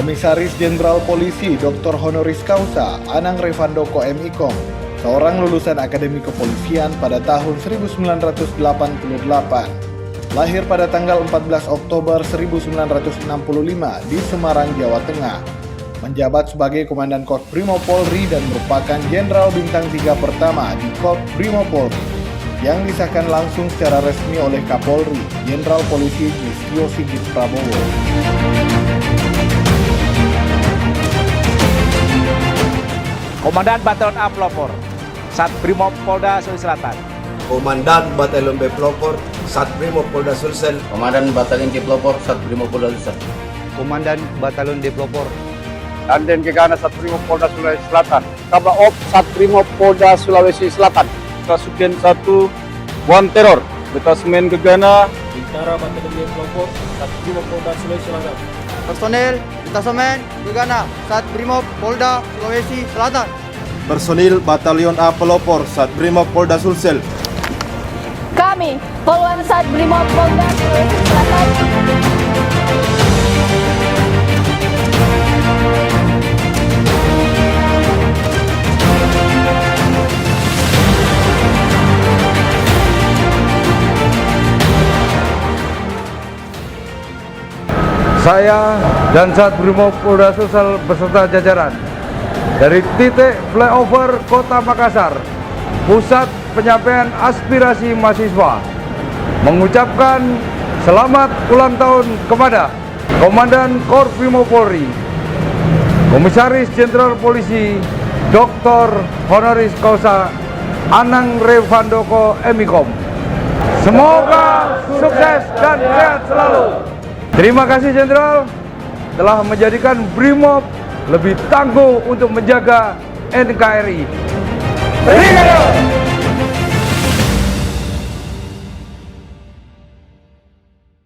Komisaris Jenderal Polisi Dr. Honoris Causa Anang Revandoko MIkom, seorang lulusan Akademi Kepolisian pada tahun 1988. Lahir pada tanggal 14 Oktober 1965 di Semarang, Jawa Tengah. Menjabat sebagai Komandan Korps Brimob Polri dan merupakan Jenderal Bintang 3 pertama di Korps Brimob Polri yang disahkan langsung secara resmi oleh Kapolri, Jenderal Polisi Listio Sigit Prabowo. Komandan Batalion A Pelopor, Sat Brimob Polda Sulawesi Selatan. Komandan Batalion B Pelopor, Sat Brimob Polda Sulsel. Komandan Batalion D Pelopor, Sat Brimob Polda Sulsel. Komandan Batalion D Pelopor, Danjen Gegana Sat Brimob Polda Sulawesi Selatan. Kablaop Sat Brimob Polda Sulawesi Selatan. Kasubdin 1 Bom Teror, Detasemen Gegana. Bintara Batalion D Pelopor, Sat Brimob Polda Sulawesi Selatan. personel Detasemen Gegana Sat Brimob Polda Sulawesi Selatan. Personil Batalion A Pelopor, Sat Brimob Polda Sulsel. Kami, Poluan Sat Brimob Polda Sulawesi Selatan. Saya dan Sat Brimob Polda Sulsel beserta jajaran dari titik flyover Kota Makassar, pusat penyampaian aspirasi mahasiswa, mengucapkan selamat ulang tahun kepada Komandan Korps Brimob Polri, Komisaris Jenderal Polisi Dr. Honoris Causa Anang Revandoko MIkom. Semoga sukses dan sehat selalu. Terima kasih Jenderal telah menjadikan Brimob lebih tangguh untuk menjaga NKRI. Brigade!